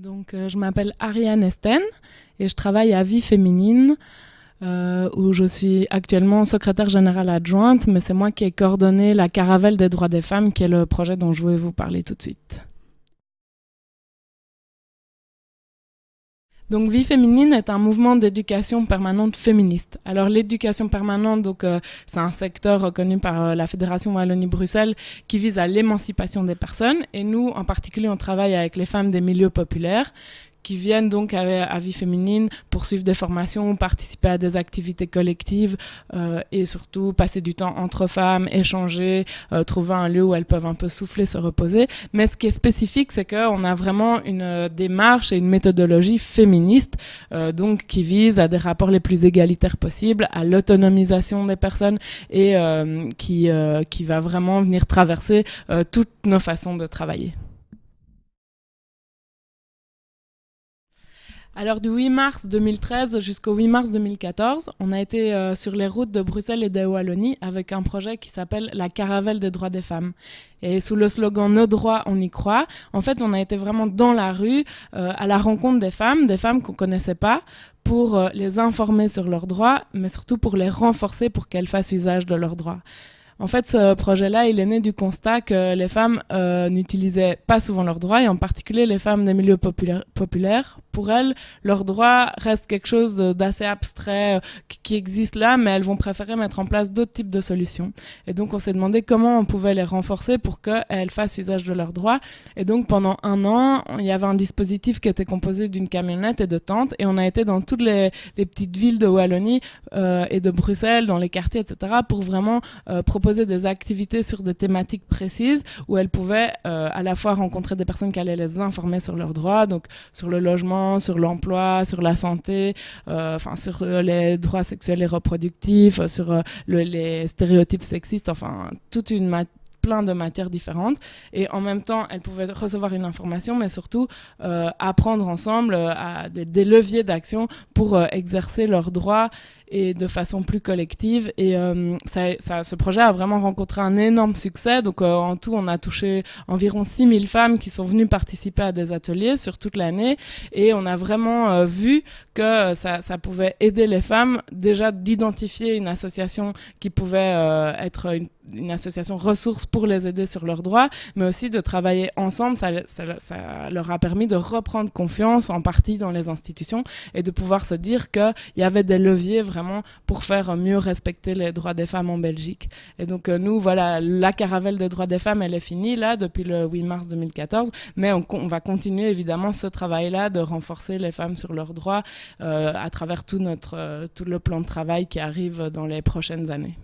Je m'appelle Ariane Esten et je travaille à Vie Féminine, où je suis actuellement secrétaire générale adjointe, mais c'est moi qui ai coordonné la Caravelle des droits des femmes, qui est le projet dont je voulais vous parler tout de suite. Donc, Vie féminine est un mouvement d'éducation permanente féministe. Alors, l'éducation permanente, c'est un secteur reconnu par la Fédération Wallonie-Bruxelles qui vise à l'émancipation des personnes. Et nous, en particulier, on travaille avec les femmes des milieux populaires qui viennent donc à Vie féminine pour suivre des formations, participer à des activités collectives et surtout passer du temps entre femmes, échanger, trouver un lieu où elles peuvent un peu souffler, se reposer. Mais ce qui est spécifique, c'est qu'on a vraiment une démarche et une méthodologie féministe donc qui vise à des rapports les plus égalitaires possibles, à l'autonomisation des personnes et qui va vraiment venir traverser toutes nos façons de travailler. Alors du 8 mars 2013 jusqu'au 8 mars 2014, on a été sur les routes de Bruxelles et de Wallonie avec un projet qui s'appelle la Caravelle des droits des femmes. Et sous le slogan « Nos droits, on y croit », en fait, on a été vraiment dans la rue, à la rencontre des femmes qu'on connaissait pas, pour les informer sur leurs droits, mais surtout pour les renforcer pour qu'elles fassent usage de leurs droits. En fait, ce projet-là, il est né du constat que les femmes n'utilisaient pas souvent leurs droits, et en particulier les femmes des milieux populaires. Pour elles, leurs droits restent quelque chose d'assez abstrait, qui existe là, mais elles vont préférer mettre en place d'autres types de solutions. Et donc, on s'est demandé comment on pouvait les renforcer pour qu'elles fassent usage de leurs droits. Et donc, pendant un an, il y avait un dispositif qui était composé d'une camionnette et de tentes, et on a été dans toutes les petites villes de Wallonie et de Bruxelles, dans les quartiers, etc., pour vraiment proposer des activités sur des thématiques précises où elles pouvaient à la fois rencontrer des personnes qui allaient les informer sur leurs droits, donc sur le logement, sur l'emploi, sur la santé, sur les droits sexuels et reproductifs, sur les stéréotypes sexistes, plein de matières différentes, et en même temps elles pouvaient recevoir une information, mais surtout apprendre ensemble à des leviers d'action pour exercer leurs droits et de façon plus collective. Et ce projet a vraiment rencontré un énorme succès. Donc en tout, on a touché environ 6000 femmes qui sont venues participer à des ateliers sur toute l'année, et on a vraiment vu que ça pouvait aider les femmes déjà d'identifier une association qui pouvait être une association ressource pour les aider sur leurs droits, mais aussi de travailler ensemble. Ça leur a permis de reprendre confiance en partie dans les institutions et de pouvoir se dire qu'il y avait des leviers vraiment pour faire mieux respecter les droits des femmes en Belgique. Et donc nous, voilà, la Caravelle des droits des femmes, elle est finie là depuis le 8 mars 2014, mais on va continuer évidemment ce travail-là de renforcer les femmes sur leurs droits à travers tout le plan de travail qui arrive dans les prochaines années.